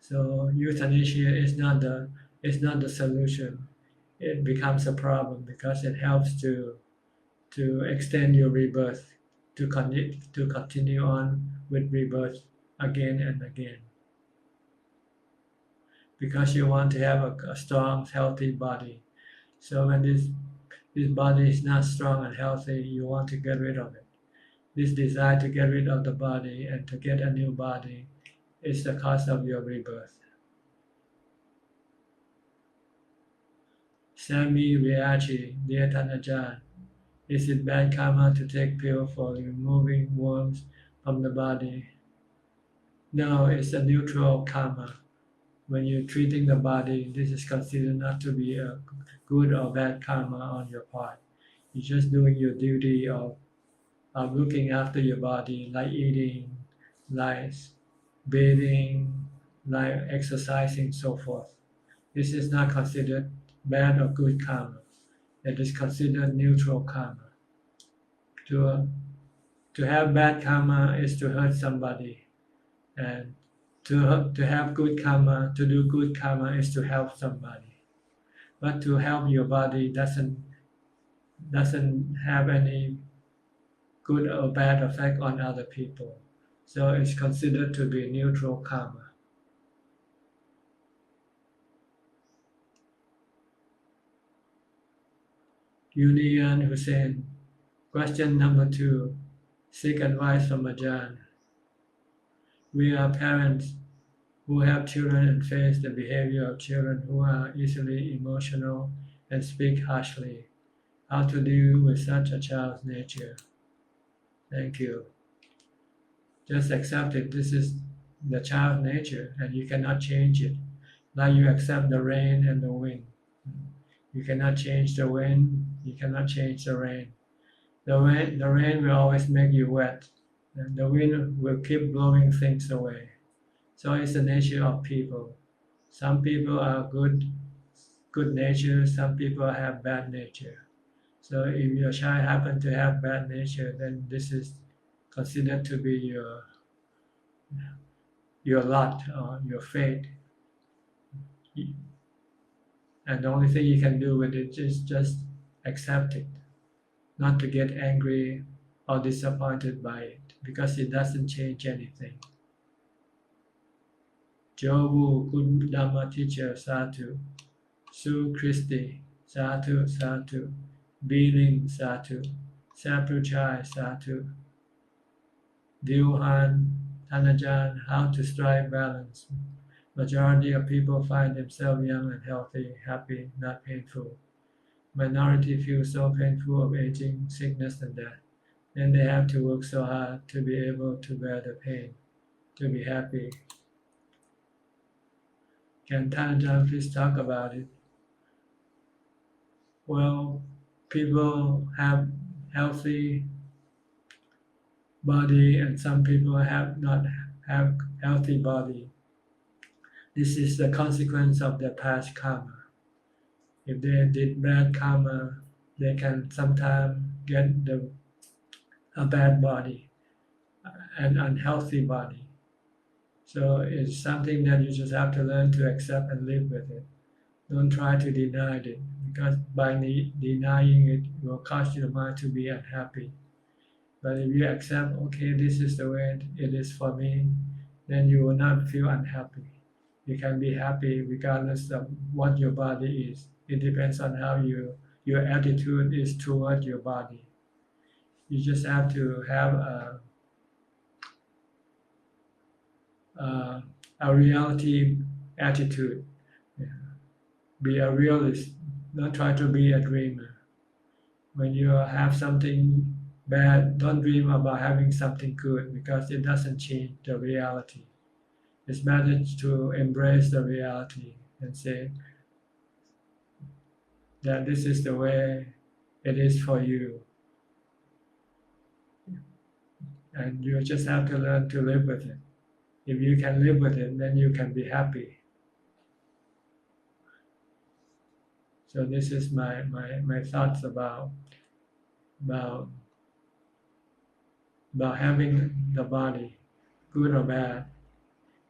So euthanasia is not the solution. It becomes a problem because it helps to extend your rebirth, to continue on with rebirth again and again. Because you want to have a strong, healthy body. So when this body is not strong and healthy, you want to get rid of it. This desire to get rid of the body and to get a new body is the cause of your rebirth. Sammy Riachi, dear Tanajan, is it bad karma to take pill for removing worms from the body? No, it's a neutral karma. When you're treating the body, this is considered not to be a good or bad karma on your part. You're just doing your duty of looking after your body, like eating, like bathing, like exercising, so forth. This is not considered bad or good karma. It is considered neutral karma. To have bad karma is to hurt somebody, and to have good karma, to do good karma is to help somebody. But to help your body doesn't have any good or bad effect on other people. So it's considered to be neutral karma. Unian Hussein. Question number 2. Seek advice from Ajahn. We are parents who have children and face the behavior of children who are easily emotional and speak harshly. how to deal with such a child's nature. Thank you. Just accept it. This is the child's nature, and you cannot change it. Like you accept the rain and the wind. You cannot change the wind. You cannot change the rain. The rain will always make you wet, and the wind will keep blowing things away. So it's the nature of people. Some people are good nature. Some people have bad nature. So if your child happen to have bad nature, then this is considered to be your lot or your fate. And the only thing you can do with it is just accept it, not to get angry or disappointed by it, because it doesn't change anything. Jobu, good Dhamma teacher, Sadhu. Su Christi, Sadhu, Sadhu. Being, Sadhu. Sapuchai, Sadhu. Dilhan, Tanajan, how to strike balance. Majority of people find themselves young and healthy, happy, not painful. Minority feel so painful of aging, sickness, and death. Then they have to work so hard to be able to bear the pain, to be happy. Can Tanajan please talk about it? Well, people have healthy body and some people have not have healthy body. This is the consequence of their past karma. If they did bad karma, they can sometimes get a bad body, an unhealthy body. So it's something that you just have to learn to accept and live with it. Don't try to deny it, because by denying it will cause your mind to be unhappy. But if you accept, okay, this is the way it is for me, then you will not feel unhappy. You can be happy regardless of what your body is. It depends on how your attitude is toward your body. You just have to have a reality attitude. Be a realist, not try to be a dreamer. When you have something bad, don't dream about having something good, because it doesn't change the reality. It's better to embrace the reality and say that this is the way it is for you. And you just have to learn to live with it. If you can live with it, then you can be happy. So this is my thoughts about having the body, good or bad.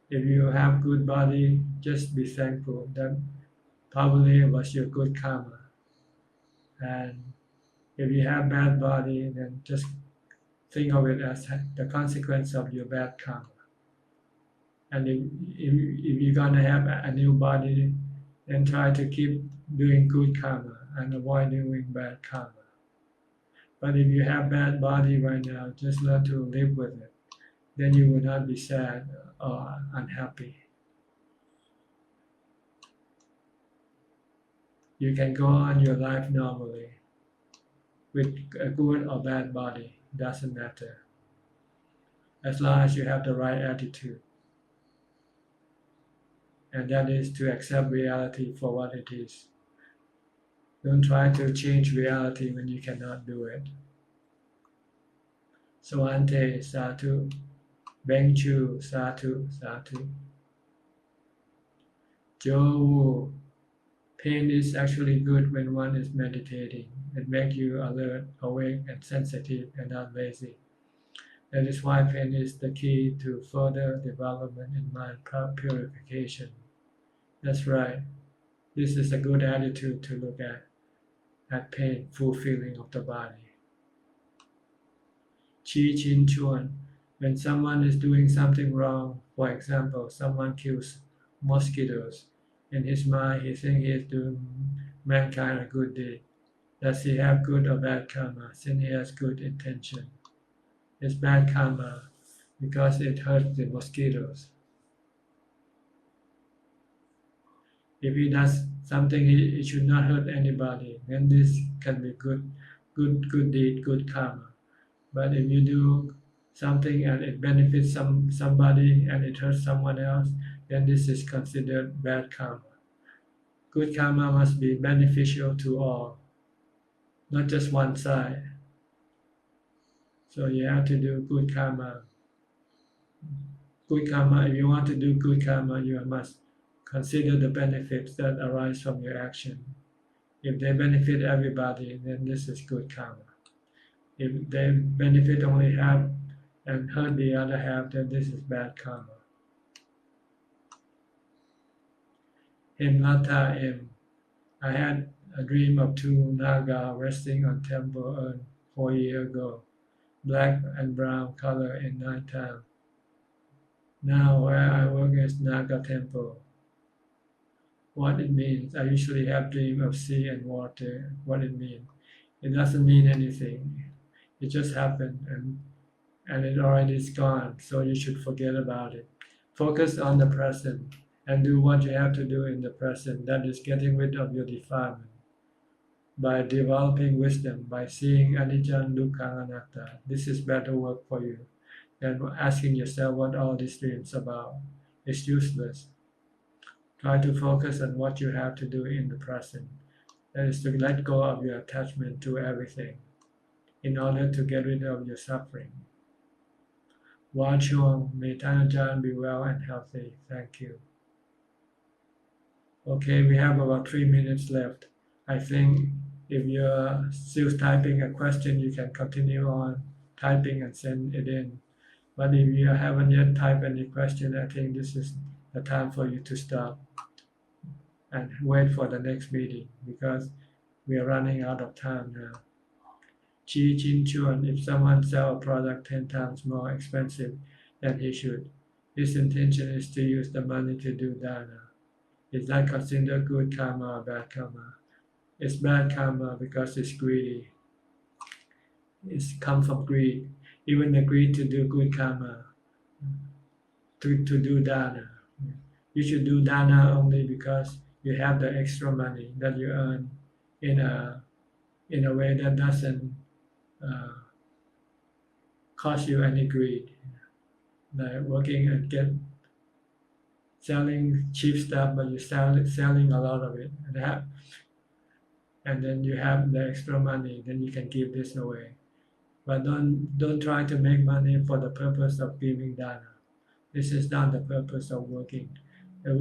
If you have good body, just be thankful. That probably was your good karma. And if you have bad body, then just think of it as the consequence of your bad karma. And if you're gonna have a new body, then try to keep doing good karma and avoid doing bad karma. But if you have bad body right now, just learn to live with it. Then you will not be sad or unhappy. You can go on your life normally with a good or bad body, doesn't matter. As long as you have the right attitude. And that is to accept reality for what it is. Don't try to change reality when you cannot do it. Soante, Sadhu. Beng Chu, Sadhu, Sadhu. Jo, pain is actually good when one is meditating. It makes you alert, awake, and sensitive, and not lazy. That is why pain is the key to further development in mind purification. That's right. This is a good attitude to look at pain, full feeling of the body. Chi Chin Chuan. When someone is doing something wrong, for example, someone kills mosquitoes, in his mind he thinks he is doing mankind a good deed. Does he have good or bad karma since he has good intention? It's bad karma because it hurts the mosquitoes. If he does something, he should not hurt anybody. Then this can be good deed, good karma. But if you do something and it benefits somebody and it hurts someone else, then this is considered bad karma. Good karma must be beneficial to all, not just one side. So you have to do good karma. Good karma, if you want to do good karma, you must consider the benefits that arise from your action. If they benefit everybody, then this is good karma. If they benefit only half and hurt the other half, then this is bad karma. Himlata M. I had a dream of two naga resting on temple urn 4 years ago, black and brown color in nighttime. Now where I work is Naga temple. What it means, I usually have dream of sea and water. What it means, it doesn't mean anything. It just happened and it already is gone, so you should forget about it. Focus on the present and do what you have to do in the present, that is getting rid of your defilement. By developing wisdom, by seeing anicca, dukkha, anatta, this is better work for you than asking yourself what all these dreams about. It's useless. Try to focus on what you have to do in the present. That is to let go of your attachment to everything in order to get rid of your suffering. Wan Chuang, may Ajahn be well and healthy. Thank you. Okay, we have about 3 minutes left. I think if you're still typing a question, you can continue on typing and send it in. But if you haven't yet typed any question, I think this is the time for you to stop and wait for the next meeting because we are running out of time now. Chi Chin Chuan, if someone sells a product 10 times more expensive than he should, his intention is to use the money to do dana. Is that considered good karma or bad karma? It's bad karma because it's greedy. It's come from greed. Even the greed to do good karma, to do dana. You should do dana only because you have the extra money that you earn in a way that doesn't cause you any greed. Like working and selling cheap stuff, but you're selling a lot of it, and then you have the extra money, then you can give this away. But don't try to make money for the purpose of giving dana. This is not the purpose of working. The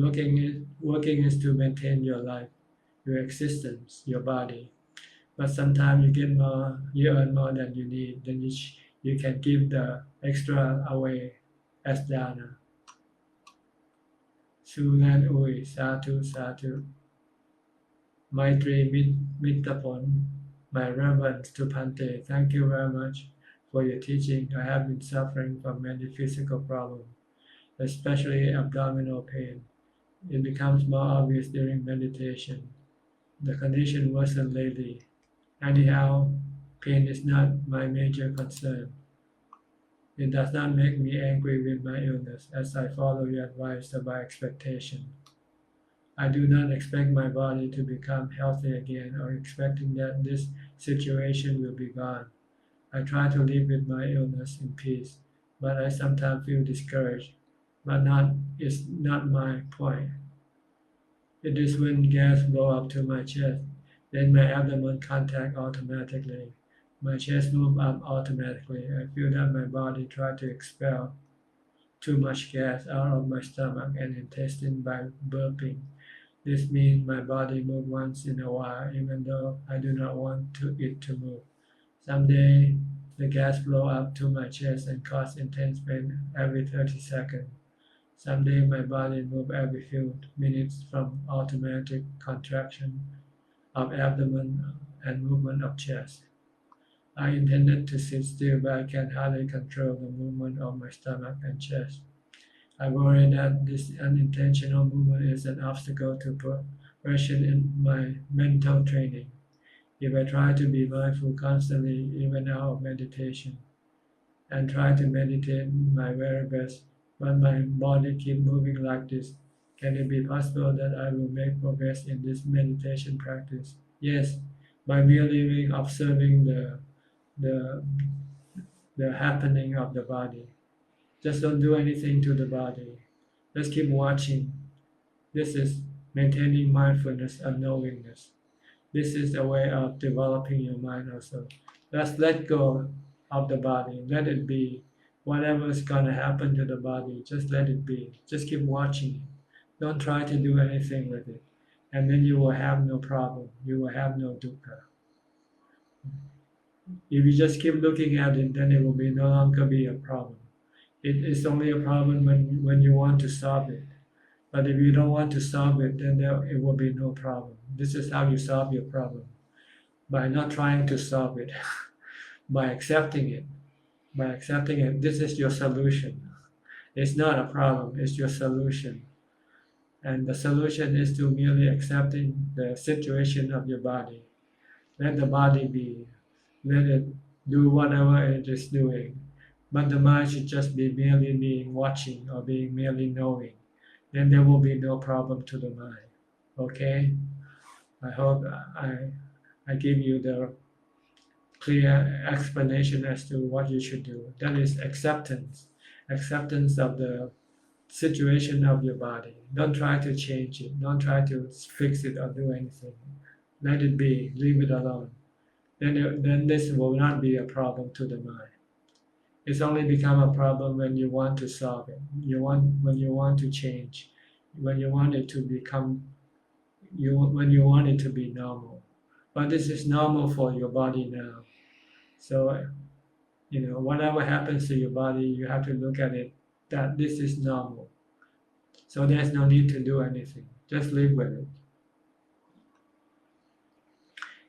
working is to maintain your life, your existence, your body. But sometimes you earn more than you need, then you can give the extra away as dana. Sunan Ui, Satu, Satu. Maitri Mittapon, my reverence to Pante, thank you very much for your teaching. I have been suffering from many physical problems, especially abdominal pain. It becomes more obvious during meditation. The condition worsened lately. Anyhow, pain is not my major concern. It does not make me angry with my illness, as I follow your advice about expectation. I do not expect my body to become healthy again or expecting that this situation will be gone. I try to live with my illness in peace, but I sometimes feel discouraged. But it's not my point. It is when gas blow up to my chest, then my abdomen contract automatically. My chest moves up automatically. I feel that my body tries to expel too much gas out of my stomach and intestine by burping. This means my body moves once in a while, even though I do not want it to move. Someday, the gas blow up to my chest and cause intense pain every 30 seconds. Someday, my body moves every few minutes from automatic contraction of abdomen and movement of chest. I intended to sit still, but I can hardly control the movement of my stomach and chest. I worry that this unintentional movement is an obstacle to progression in my mental training. If I try to be mindful constantly, even out of meditation, and try to meditate my very best, but my body keeps moving like this, Can it be possible that I will make progress in this meditation practice? Yes, by merely observing the, the happening of the body. Just don't do anything to the body. Just keep watching. This is maintaining mindfulness and knowingness. This is a way of developing your mind also. Just let go of the body. Let it be. Whatever is going to happen to the body, just let it be. Just keep watching it. Don't try to do anything with it. And then you will have no problem. You will have no dukkha. If you just keep looking at it, then it will be no longer be a problem. It is only a problem when you want to solve it. But if you don't want to solve it, then it will be no problem. This is how you solve your problem. By not trying to solve it, by accepting it. By accepting it, this is your solution. It's not a problem, it's your solution. And the solution is to merely accepting the situation of your body. Let the body be. Let it do whatever it is doing. But the mind should just be merely being watching or being merely knowing. Then there will be no problem to the mind. Okay? I hope I give you the clear explanation as to what you should do. That is acceptance. Acceptance of the situation of your body. Don't try to change it. Don't try to fix it or do anything. Let it be. Leave it alone. Then this will not be a problem to the mind. It's only become a problem when you want to solve it. When you want to change, when you want it to become, when you want it to be normal. But this is normal for your body now. So, whatever happens to your body, you have to look at it that this is normal. So there's no need to do anything. Just live with it.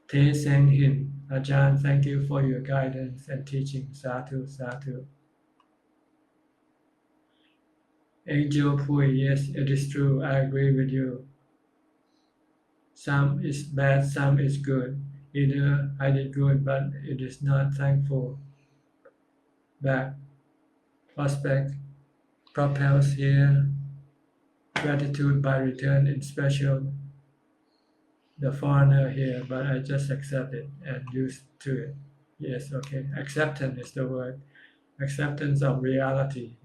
Te Seng Hin, Ajahn, thank you for your guidance and teaching. Sadhu, sadhu. Angel Pui, yes, it is true. I agree with you. Some is bad, some is good. Either I did good, but it is not thankful. Back prospect propels here. Gratitude by return in special the foreigner here, but I just accept it and used to it. Yes, okay. Acceptance is the word. Acceptance of reality.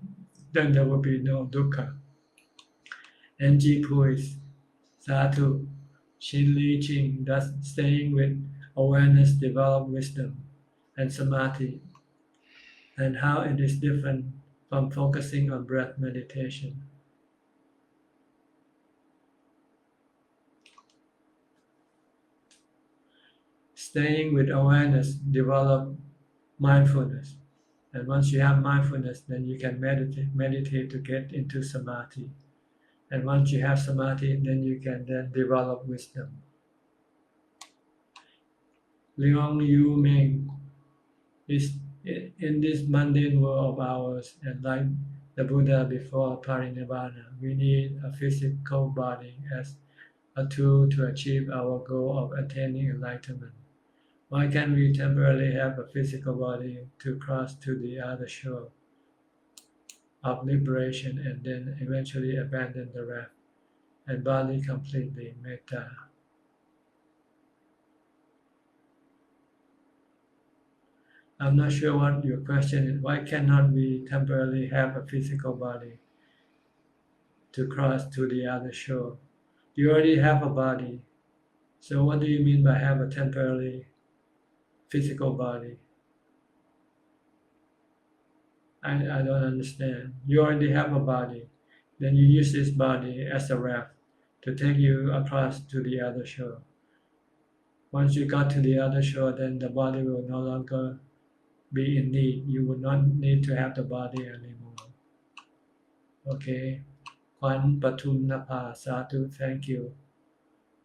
Then there will be no dukkha. NG Puis, Sadhu, Shin Li Ching, thus staying with awareness, develop wisdom and samadhi, and how it is different from focusing on breath meditation. Staying with awareness, develop mindfulness. And once you have mindfulness, then you can meditate to get into samadhi. And once you have samadhi, then you can then develop wisdom. Leong Yu Ming is in this mundane world of ours, and like the Buddha before Parinibbana, we need a physical body as a tool to achieve our goal of attaining enlightenment. Why can't we temporarily have a physical body to cross to the other shore of liberation and then eventually abandon the raft and body completely, metta? I'm not sure what your question is. Why cannot we temporarily have a physical body to cross to the other shore? You already have a body. So what do you mean by have a temporary physical body? I don't understand. You already have a body. Then you use this body as a raft to take you across to the other shore. Once you got to the other shore, then the body will no longer be in need. You will not need to have the body anymore. Okay. Kwan Patum Napa, Sadhu, thank you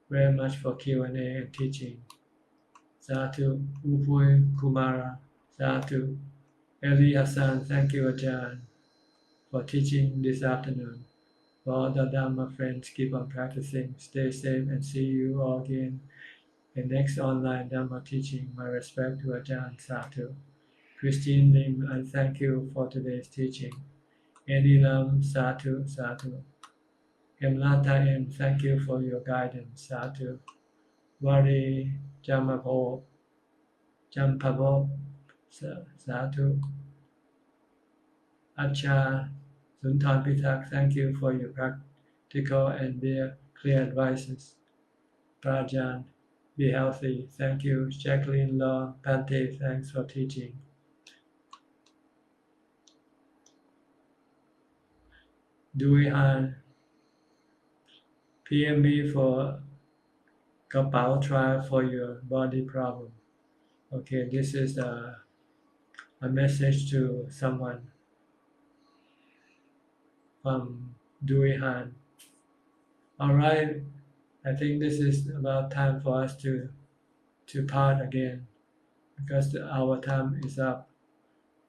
very much for Q&A and teaching. Sadhu, Upui Kumara, Sadhu. Eli Hassan, thank you Ajahn for teaching this afternoon. For all the Dhamma friends, keep on practicing, stay safe, and see you all again in next online Dhamma teaching. My respect to Ajahn. Sadhu. Christine Lim, I thank you for today's teaching. Eddie Lam, Sadhu, Sadhu. Hemlata M, thank you for your guidance. Sadhu. Wari Jamapo, Jampabo, Sadhu. Acha Suntan Pitak, thank you for your practical and their clear advices. Prajan, be healthy. Thank you. Jacqueline Law, Pante, thanks for teaching. Dui Han, PM me for Kapao trial for your body problem. Okay, this is a message to someone from Dui Han. All right, I think this is about time for us to part again because our time is up.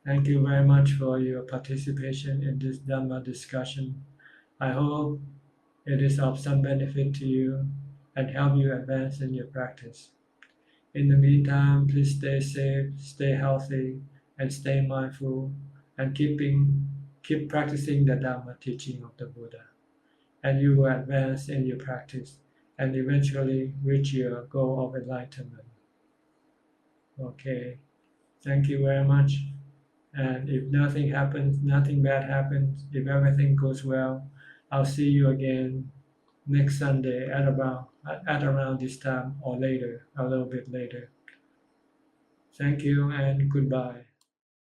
Thank you very much for your participation in this Dhamma discussion. I hope it is of some benefit to you and help you advance in your practice. In the meantime, please stay safe, stay healthy, and stay mindful, and keep practicing the Dhamma teaching of the Buddha. And you will advance in your practice and eventually reach your goal of enlightenment. Okay, thank you very much. And if nothing happens, nothing bad happens, if everything goes well, I'll see you again next Sunday at around this time or later, a little bit later. Thank you and goodbye.